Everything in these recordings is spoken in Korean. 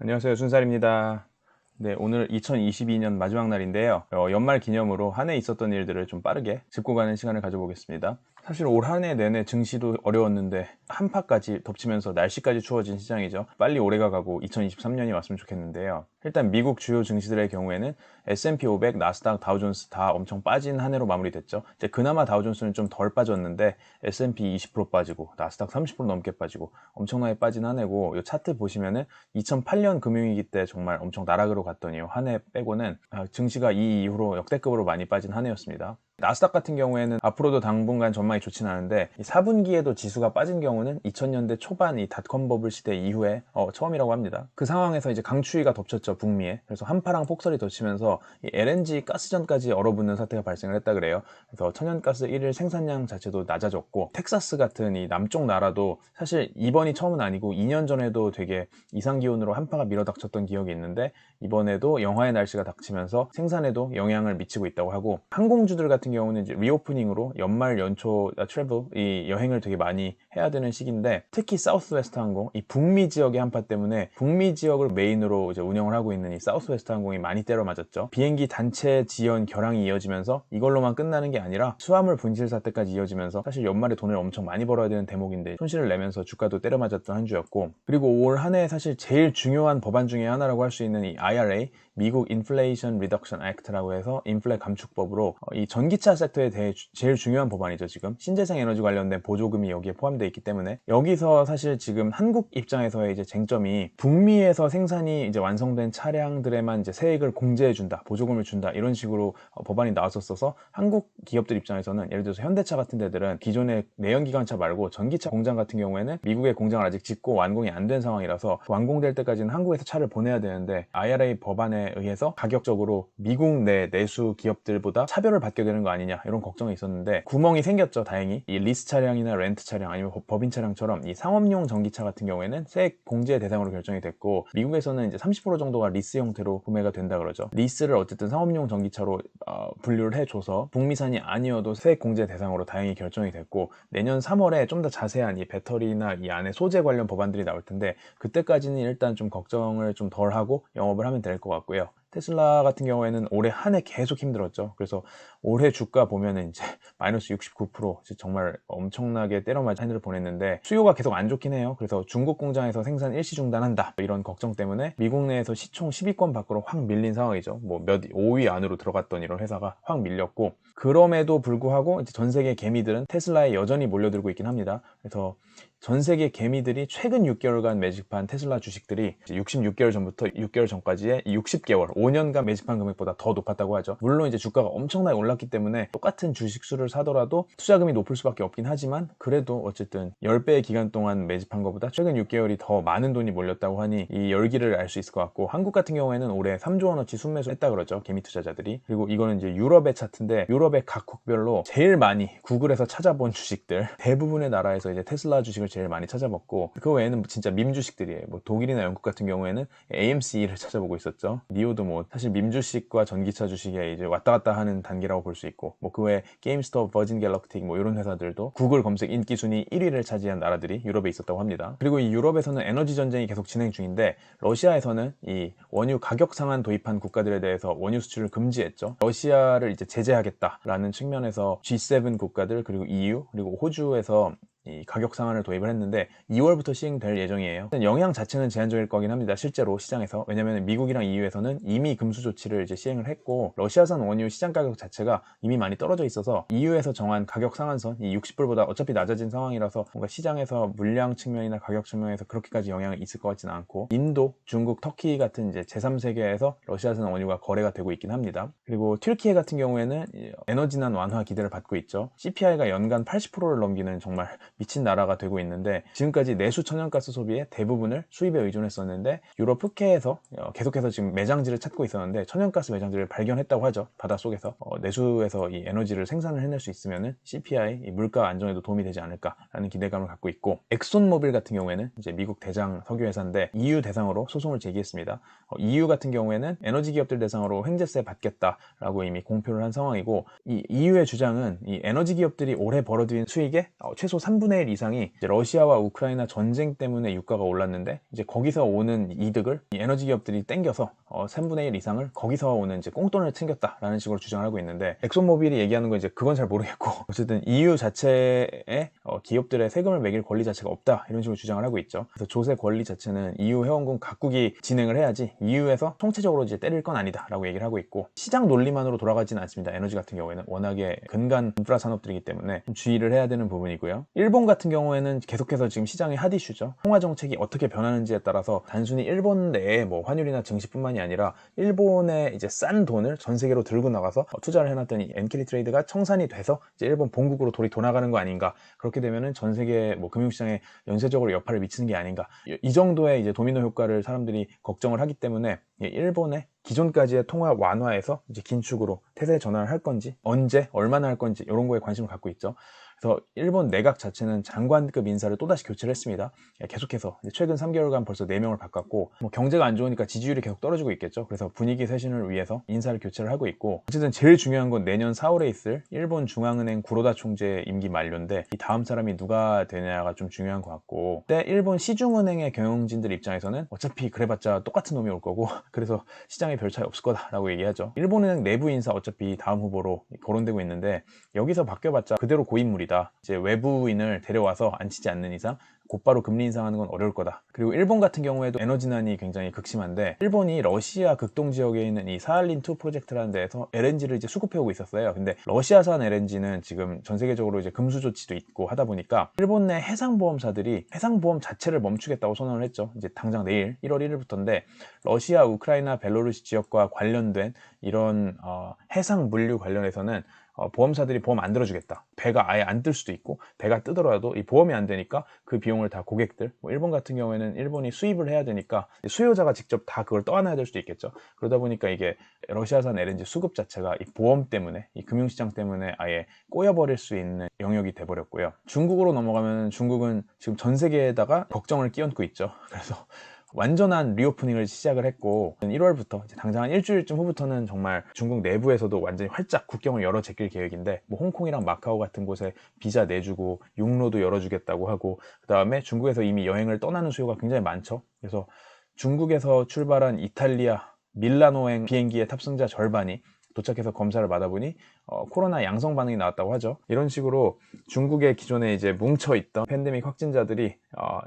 안녕하세요. 순살입니다. 네, 오늘 2022년 마지막 날인데요. 연말 기념으로 한 해 있었던 일들을 좀 빠르게 짚고 가는 시간을 가져보겠습니다. 사실 올 한 해 내내 증시도 어려웠는데 한파까지 덮치면서 날씨까지 추워진 시장이죠. 빨리 올해가 가고 2023년이 왔으면 좋겠는데요. 일단 미국 주요 증시들의 경우에는 S&P 500, 나스닥, 다우존스 다 엄청 빠진 한 해로 마무리됐죠. 이제 그나마 다우존스는 좀 덜 빠졌는데 S&P 20% 빠지고 나스닥 30% 넘게 빠지고 엄청나게 빠진 한 해고, 이 차트 보시면은 2008년 금융위기 때 정말 엄청 나락으로 갔더니요, 한 해 빼고는 증시가 이 이후로 역대급으로 많이 빠진 한 해였습니다. 나스닥 같은 경우에는 앞으로도 당분간 전망이 좋진 않은데, 4분기에도 지수가 빠진 경우는 2000년대 초반 이 닷컴 버블 시대 이후에 처음이라고 합니다. 그 상황에서 이제 강추위가 덮쳤죠, 북미에. 그래서 한파랑 폭설이 덮치면서 이 LNG 가스전까지 얼어붙는 사태가 발생을 했다 그래요. 그래서 천연가스 1일 생산량 자체도 낮아졌고, 텍사스 같은 이 남쪽 나라도 사실 이번이 처음은 아니고 2년 전에도 되게 이상기온으로 한파가 밀어닥쳤던 기억이 있는데, 이번에도 영하의 날씨가 닥치면서 생산에도 영향을 미치고 있다고 하고, 항공주들 같은 경우는 이제 리오프닝으로 연말 연초 트래블, 이 여행을 되게 많이 해야 되는 시기인데, 특히 사우스웨스트 항공, 이 북미 지역의 한파 때문에 북미 지역을 메인으로 이제 운영을 하고 있는 이 사우스웨스트 항공이 많이 때려 맞았죠. 비행기 단체 지연 결항이 이어지면서 이걸로만 끝나는 게 아니라 수화물 분실 사태까지 이어지면서 사실 연말에 돈을 엄청 많이 벌어야 되는 대목인데 손실을 내면서 주가도 때려 맞았던 한 주였고, 그리고 올 한 해 사실 제일 중요한 법안 중에 하나라고 할 수 있는 이 IRA, 미국 인플레이션 리덕션 액트라고 해서 인플레 감축법으로 이 전기차 섹터에 대해 제일 중요한 법안이죠. 지금 신재생 에너지 관련된 보조금이 여기에 포함되어 있기 때문에, 여기서 사실 지금 한국 입장에서의 이제 쟁점이 북미에서 생산이 이제 완성된 차량들에만 이제 세액을 공제해 준다, 보조금을 준다, 이런 식으로 법안이 나왔었어서 한국 기업들 입장에서는, 예를 들어서 현대차 같은 데들은 기존의 내연기관차 말고 전기차 공장 같은 경우에는 미국에 공장을 아직 짓고 완공이 안 된 상황이라서 완공될 때까지는 한국에서 차를 보내야 되는데, IRA 법안에 의해서 가격적으로 미국 내 내수 기업들보다 차별을 받게 되는 거 아니냐, 이런 걱정이 있었는데 구멍이 생겼죠. 다행히 이 리스 차량이나 렌트 차량 아니면 법인 차량처럼 이 상업용 전기차 같은 경우에는 세액 공제 대상으로 결정이 됐고, 미국에서는 이제 30% 정도가 리스 형태로 구매가 된다 그러죠. 리스를 어쨌든 상업용 전기차로 분류를 해줘서 북미산이 아니어도 세액 공제 대상으로 다행히 결정이 됐고, 내년 3월에 좀 더 자세한 이 배터리나 이 안에 소재 관련 법안들이 나올 텐데, 그때까지는 일단 좀 걱정을 좀 덜 하고 영업을 하면 될 것 같고요. 테슬라 같은 경우에는 올해 한 해 계속 힘들었죠. 그래서 올해 주가 보면은 이제 마이너스 69%, 정말 엄청나게 때려맞은 한 해를 보냈는데, 수요가 계속 안 좋긴 해요. 그래서 중국 공장에서 생산 일시 중단한다, 이런 걱정 때문에 미국 내에서 시총 10위권 밖으로 확 밀린 상황이죠. 뭐 5위 안으로 들어갔던 이런 회사가 확 밀렸고, 그럼에도 불구하고 이제 전 세계 개미들은 테슬라에 여전히 몰려들고 있긴 합니다. 그래서 전 세계 개미들이 최근 6개월간 매집한 테슬라 주식들이 66개월 전부터 6개월 전까지의 60개월, 5년간 매집한 금액보다 더 높았다고 하죠. 물론 이제 주가가 엄청나게 올랐기 때문에 똑같은 주식 수를 사더라도 투자금이 높을 수밖에 없긴 하지만, 그래도 어쨌든 10배의 기간 동안 매집한 것보다 최근 6개월이 더 많은 돈이 몰렸다고 하니 이 열기를 알 수 있을 것 같고, 한국 같은 경우에는 올해 3조 원어치 순매수했다 그러죠, 개미 투자자들이. 그리고 이거는 이제 유럽의 차트인데, 유럽의 각국별로 제일 많이 구글에서 찾아본 주식들, 대부분의 나라에서 이제 테슬라 주식을 제일 많이 찾아봤고, 그 외에는 진짜 밈 주식들이에요. 뭐 독일이나 영국 같은 경우에는 AMC를 찾아보고 있었죠. 니오도 뭐 사실 밈 주식과 전기차 주식에 이제 왔다 갔다 하는 단계라고 볼 수 있고, 뭐 그 외에 게임스톱, 버진 갤럭틱 뭐 이런 회사들도 구글 검색 인기 순위 1위를 차지한 나라들이 유럽에 있었다고 합니다. 그리고 이 유럽에서는 에너지 전쟁이 계속 진행 중인데, 러시아에서는 이 원유 가격 상한 도입한 국가들에 대해서 원유 수출을 금지했죠. 러시아를 이제 제재하겠다라는 측면에서 G7 국가들, 그리고 EU, 그리고 호주에서 이 가격 상한을 도입을 했는데 2월부터 시행될 예정이에요. 영향 자체는 제한적일 거긴 합니다, 실제로 시장에서. 왜냐면 미국이랑 EU에서는 이미 금수 조치를 이제 시행을 했고, 러시아산 원유 시장 가격 자체가 이미 많이 떨어져 있어서 EU에서 정한 가격 상한선 이 60불보다 어차피 낮아진 상황이라서 뭔가 시장에서 물량 측면이나 가격 측면에서 그렇게까지 영향이 있을 것 같지는 않고, 인도, 중국, 터키 같은 이제 제3세계에서 러시아산 원유가 거래가 되고 있긴 합니다. 그리고 튀르키예 같은 경우에는 에너지난 완화 기대를 받고 있죠. CPI가 연간 80%를 넘기는 정말 미친 나라가 되고 있는데, 지금까지 내수 천연가스 소비의 대부분을 수입에 의존했었는데, 유럽 흑해에서 계속해서 지금 매장지를 찾고 있었는데 천연가스 매장지를 발견했다고 하죠. 바닷속에서 내수에서 이 에너지를 생산을 해낼 수 있으면은 CPI, 이 물가 안정에도 도움이 되지 않을까라는 기대감을 갖고 있고, 엑손모빌 같은 경우에는 이제 미국 대장 석유 회사인데 EU 대상으로 소송을 제기했습니다. EU 같은 경우에는 에너지 기업들 대상으로 횡재세 받겠다라고 이미 공표를 한 상황이고, 이 EU의 주장은 이 에너지 기업들이 올해 벌어들인 수익의 최소 3분의 3분의 1 이상이 이제 러시아와 우크라이나 전쟁 때문에 유가가 올랐는데, 이제 거기서 오는 이득을 이 에너지 기업들이 땡겨서 3분의 1 이상을 거기서 오는 이제 꽁돈을 챙겼다라는 식으로 주장을 하고 있는데, 엑소모빌이 얘기하는 건 이제 그건 잘 모르겠고 어쨌든 EU 자체에 기업들의 세금을 매길 권리 자체가 없다, 이런 식으로 주장을 하고 있죠. 그래서 조세 권리 자체는 EU 회원국 각국이 진행을 해야지 EU에서 총체적으로 이제 때릴 건 아니다 라고 얘기를 하고 있고, 시장 논리만으로 돌아가지는 않습니다. 에너지 같은 경우에는 워낙에 근간 인프라 산업들이기 때문에 좀 주의를 해야 되는 부분이고요. 일본 같은 경우에는 계속해서 지금 시장이 핫 이슈죠. 통화 정책이 어떻게 변하는지에 따라서 단순히 일본 내에 뭐 환율이나 증시뿐만이 아니라 일본의 이제 싼 돈을 전 세계로 들고 나가서 투자를 해놨더니 엔키리 트레이드가 청산이 돼서 이제 일본 본국으로 돌이 돌아가는 거 아닌가, 그렇게 되면은 전 세계 뭐 금융시장에 연쇄적으로 여파를 미치는 게 아닌가, 이 정도의 이제 도미노 효과를 사람들이 걱정을 하기 때문에 일본의 기존까지의 통화 완화에서 이제 긴축으로 태세 전환을 할 건지, 언제 얼마나 할 건지 이런 거에 관심을 갖고 있죠. 그래서 일본 내각 자체는 장관급 인사를 또다시 교체를 했습니다. 계속해서 최근 3개월간 벌써 4명을 바꿨고, 뭐 경제가 안 좋으니까 지지율이 계속 떨어지고 있겠죠. 그래서 분위기 쇄신을 위해서 인사를 교체를 하고 있고, 어쨌든 제일 중요한 건 내년 4월에 있을 일본 중앙은행 구로다 총재 임기 만료인데, 이 다음 사람이 누가 되냐가 좀 중요한 것 같고, 그때 일본 시중은행의 경영진들 입장에서는 어차피 그래봤자 똑같은 놈이 올 거고 그래서 시장에 별 차이 없을 거다라고 얘기하죠. 일본은행 내부 인사 어차피 다음 후보로 거론되고 있는데, 여기서 바뀌어봤자 그대로 고인물이다. 이제 외부인을 데려와서 앉히지 않는 이상 곧바로 금리 인상하는 건 어려울 거다. 그리고 일본 같은 경우에도 에너지난이 굉장히 극심한데, 일본이 러시아 극동 지역에 있는 이 사할린2 프로젝트라는 데에서 LNG를 이제 수급해오고 있었어요. 근데 러시아산 LNG는 지금 전 세계적으로 이제 금수 조치도 있고 하다 보니까 일본 내 해상보험사들이 해상보험 자체를 멈추겠다고 선언을 했죠. 이제 당장 내일 1월 1일부터인데, 러시아, 우크라이나, 벨로루시 지역과 관련된 이런 해상 물류 관련해서는 보험사들이 보험 안 들어주겠다. 배가 아예 안 뜰 수도 있고, 배가 뜨더라도 이 보험이 안 되니까 그 비용을 다 고객들, 뭐 일본 같은 경우에는 일본이 수입을 해야 되니까 수요자가 직접 다 그걸 떠안아야 될 수도 있겠죠. 그러다 보니까 이게 러시아산 LNG 수급 자체가 이 보험 때문에, 이 금융시장 때문에 아예 꼬여버릴 수 있는 영역이 돼버렸고요. 중국으로 넘어가면 중국은 지금 전 세계에다가 걱정을 끼얹고 있죠. 그래서 완전한 리오프닝을 시작을 했고, 1월부터 당장 한 일주일쯤 후부터는 정말 중국 내부에서도 완전히 활짝 국경을 열어 제낄 계획인데, 뭐 홍콩이랑 마카오 같은 곳에 비자 내주고 육로도 열어주겠다고 하고, 그 다음에 중국에서 이미 여행을 떠나는 수요가 굉장히 많죠. 그래서 중국에서 출발한 이탈리아 밀라노행 비행기의 탑승자 절반이 도착해서 검사를 받아보니 코로나 양성 반응이 나왔다고 하죠. 이런 식으로 중국의 기존에 이제 뭉쳐있던 팬데믹 확진자들이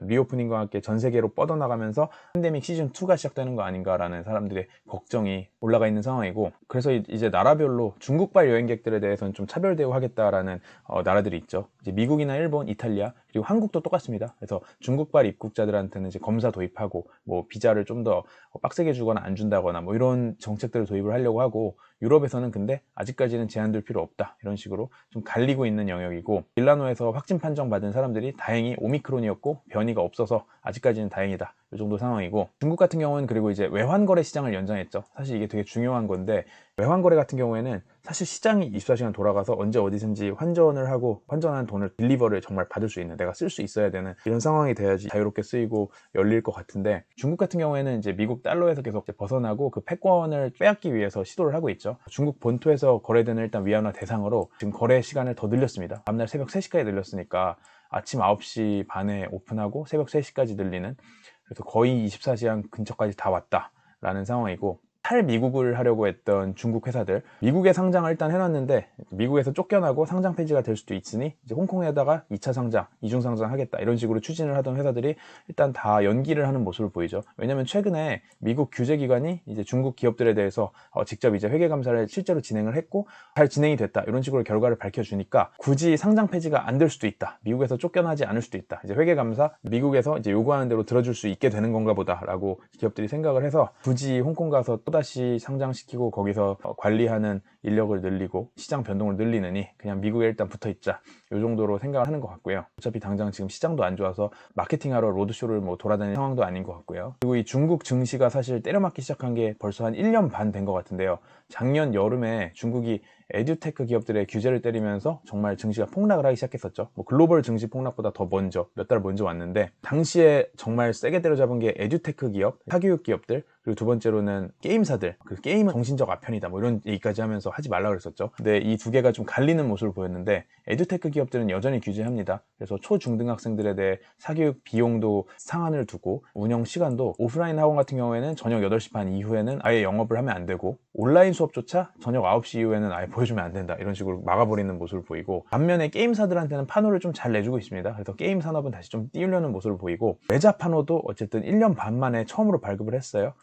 리오프닝과 함께 전 세계로 뻗어나가면서 팬데믹 시즌2가 시작되는 거 아닌가라는 사람들의 걱정이 올라가 있는 상황이고, 그래서 이제 나라별로 중국발 여행객들에 대해서는 좀 차별 대우하겠다라는 나라들이 있죠. 이제 미국이나 일본, 이탈리아, 그리고 한국도 똑같습니다. 그래서 중국발 입국자들한테는 이제 검사 도입하고, 뭐 비자를 좀 더 빡세게 주거나 안 준다거나 뭐 이런 정책들을 도입을 하려고 하고, 유럽에서는 근데 아직까지는 제한될 필요 없다, 이런 식으로 좀 갈리고 있는 영역이고, 밀라노에서 확진 판정 받은 사람들이 다행히 오미크론이었고 변이가 없어서 아직까지는 다행이다, 이 정도 상황이고, 중국 같은 경우는 그리고 이제 외환거래 시장을 연장했죠. 사실 이게 되게 중요한 건데, 외환거래 같은 경우에는 사실 시장이 24시간 돌아가서 언제 어디든지 환전을 하고 환전한 돈을 딜리버를 정말 받을 수 있는, 내가 쓸 수 있어야 되는 이런 상황이 돼야지 자유롭게 쓰이고 열릴 것 같은데, 중국 같은 경우에는 이제 미국 달러에서 계속 벗어나고 그 패권을 빼앗기 위해서 시도를 하고 있죠. 중국 본토에서 거래되는 일단 위안화 대상으로 지금 거래 시간을 더 늘렸습니다. 다음날 새벽 3시까지 늘렸으니까 아침 9시 반에 오픈하고 새벽 3시까지 늘리는, 그래서 거의 24시간 근처까지 다 왔다라는 상황이고, 탈미국을 하려고 했던 중국 회사들, 미국에 상장을 일단 해놨는데 미국에서 쫓겨나고 상장 폐지가 될 수도 있으니 이제 홍콩에다가 2차 상장, 이중 상장 하겠다, 이런 식으로 추진을 하던 회사들이 일단 다 연기를 하는 모습을 보이죠. 왜냐면 최근에 미국 규제기관이 이제 중국 기업들에 대해서 직접 이제 회계감사를 실제로 진행을 했고 잘 진행이 됐다, 이런 식으로 결과를 밝혀주니까 굳이 상장 폐지가 안 될 수도 있다, 미국에서 쫓겨나지 않을 수도 있다, 이제 회계감사 미국에서 이제 요구하는 대로 들어줄 수 있게 되는 건가 보다라고 기업들이 생각을 해서 굳이 홍콩 가서 또다시 상장시키고 거기서 관리하는 인력을 늘리고 시장 변동을 늘리느니 그냥 미국에 일단 붙어있자, 이 정도로 생각을 하는 것 같고요. 어차피 당장 지금 시장도 안 좋아서 마케팅하러 로드쇼를 뭐 돌아다니는 상황도 아닌 것 같고요. 그리고 이 중국 증시가 사실 때려맞기 시작한 게 벌써 한 1년 반 된 것 같은데요. 작년 여름에 중국이 에듀테크 기업들의 규제를 때리면서 정말 증시가 폭락을 하기 시작했었죠. 뭐 글로벌 증시 폭락보다 더 먼저, 몇 달 먼저 왔는데, 당시에 정말 세게 때려잡은 게 에듀테크 기업, 사교육 기업들, 그리고 두 번째로는 게임사들, 그 게임은 정신적 아편이다, 뭐 이런 얘기까지 하면서 하지 말라 그랬었죠. 근데 이 두 개가 좀 갈리는 모습을 보였는데 에듀테크 기업들은 여전히 규제합니다. 그래서 초중등학생들에 대해 사교육 비용도 상한을 두고 운영 시간도 오프라인 학원 같은 경우에는 저녁 8시 반 이후에는 아예 영업을 하면 안 되고 온라인 수업조차 저녁 9시 이후에는 아예 보여주면 안 된다, 이런 식으로 막아버리는 모습을 보이고, 반면에 게임사들한테는 판호를 좀 잘 내주고 있습니다. 그래서 게임 산업은 다시 좀 띄우려는 모습을 보이고, 외자 판호도 어쨌든 1년 반 만에 처음으로 발급을 했어요.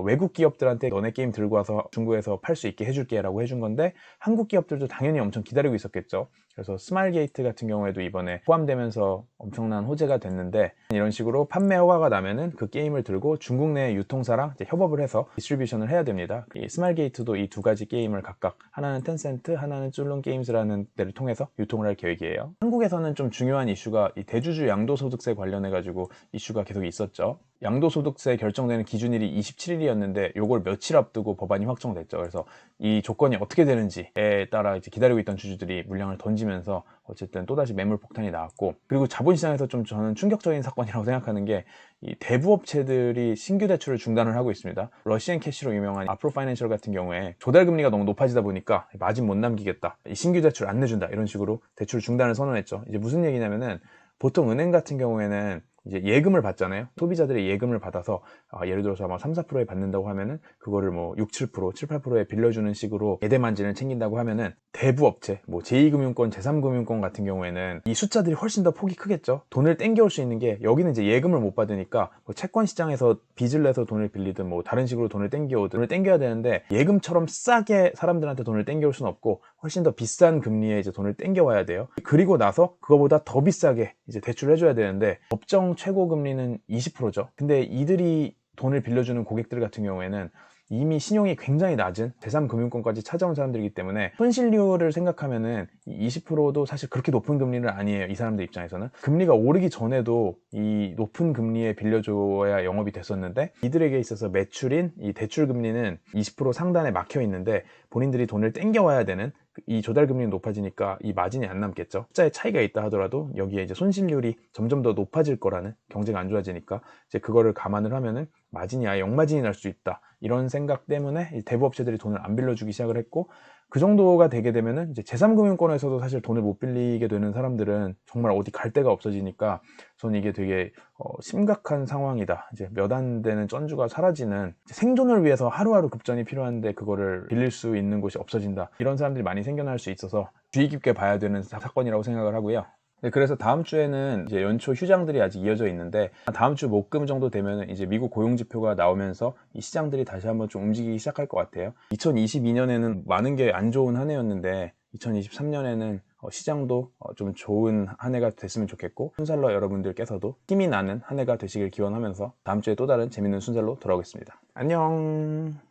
외국 기업들한테 너네 게임 들고 와서 중국에서 팔 수 있게 해줄게 라고 해준 건데, 한국 기업들도 당연히 엄청 기다리고 있었겠죠. 그래서 스마일 게이트 같은 경우에도 이번에 포함되면서 엄청난 호재가 됐는데, 이런 식으로 판매 허가가 나면은 그 게임을 들고 중국 내 유통사랑 이제 협업을 해서 디스트리뷰션을 해야 됩니다. 이 스마일 게이트도 이 두 가지 게임을 각각, 하나는 텐센트, 하나는 쫄롱 게임즈라는 데를 통해서 유통을 할 계획이에요. 한국에서는 좀 중요한 이슈가 이 대주주 양도소득세 관련해 가지고 이슈가 계속 있었죠. 양도소득세 결정되는 기준일이 27일이었는데 요걸 며칠 앞두고 법안이 확정됐죠. 그래서 이 조건이 어떻게 되는지에 따라 이제 기다리고 있던 주주들이 물량을 던지면서 어쨌든 또다시 매물 폭탄이 나왔고, 그리고 자본시장에서 좀 저는 충격적인 사건이라고 생각하는 게, 이 대부업체들이 신규 대출을 중단을 하고 있습니다. 러시안 캐시로 유명한 아프로 파이낸셜 같은 경우에 조달금리가 너무 높아지다 보니까 마진 못 남기겠다, 이 신규 대출 안 내준다, 이런 식으로 대출 중단을 선언했죠. 이제 무슨 얘기냐면은, 보통 은행 같은 경우에는 이제 예금을 받잖아요. 소비자들의 예금을 받아서 예를 들어서 아마 3, 4%에 받는다고 하면은 그거를 뭐 6, 7%, 7, 8%에 빌려주는 식으로 예대만진을 챙긴다고 하면은, 대부업체, 뭐 제2금융권, 제3금융권 같은 경우에는 이 숫자들이 훨씬 더 폭이 크겠죠. 돈을 땡겨올 수 있는 게, 여기는 이제 예금을 못 받으니까 뭐 채권 시장에서 빚을 내서 돈을 빌리든 뭐 다른 식으로 돈을 땡겨오든 돈을 땡겨야 되는데, 예금처럼 싸게 사람들한테 돈을 땡겨올 수는 없고 훨씬 더 비싼 금리에 이제 돈을 땡겨와야 돼요. 그리고 나서 그거보다 더 비싸게 이제 대출을 해줘야 되는데, 법정 최고 금리는 20%죠. 근데 이들이 돈을 빌려주는 고객들 같은 경우에는 이미 신용이 굉장히 낮은 제3금융권까지 찾아온 사람들이기 때문에 손실률을 생각하면은 20%도 사실 그렇게 높은 금리는 아니에요. 이 사람들 입장에서는 금리가 오르기 전에도 이 높은 금리에 빌려줘야 영업이 됐었는데, 이들에게 있어서 매출인 이 대출 금리는 20% 상단에 막혀 있는데, 본인들이 돈을 땡겨와야 되는 이 조달 금리는 높아지니까 이 마진이 안 남겠죠. 숫자의 차이가 있다 하더라도 여기에 이제 손실률이 점점 더 높아질 거라는, 경제가 안 좋아지니까 이제 그거를 감안을 하면은 마진이 아예 역마진이 날 수 있다, 이런 생각 때문에 이 대부업체들이 돈을 안 빌려주기 시작을 했고, 그 정도가 되게 되면은 이제 제3금융권에서도 사실 돈을 못 빌리게 되는 사람들은 정말 어디 갈 데가 없어지니까, 저는 이게 되게 심각한 상황이다. 이제 몇 안 되는 쩐주가 사라지는, 생존을 위해서 하루하루 급전이 필요한데 그거를 빌릴 수 있는 곳이 없어진다, 이런 사람들이 많이 생겨날 수 있어서 주의 깊게 봐야 되는 사건이라고 생각을 하고요. 네, 그래서 다음 주에는 이제 연초 휴장들이 아직 이어져 있는데, 다음 주 목금 정도 되면 이제 미국 고용지표가 나오면서 이 시장들이 다시 한번 좀 움직이기 시작할 것 같아요. 2022년에는 많은 게 안 좋은 한 해였는데 2023년에는 시장도 좀 좋은 한 해가 됐으면 좋겠고, 순살러 여러분들께서도 힘이 나는 한 해가 되시길 기원하면서 다음 주에 또 다른 재밌는 순살로 돌아오겠습니다. 안녕.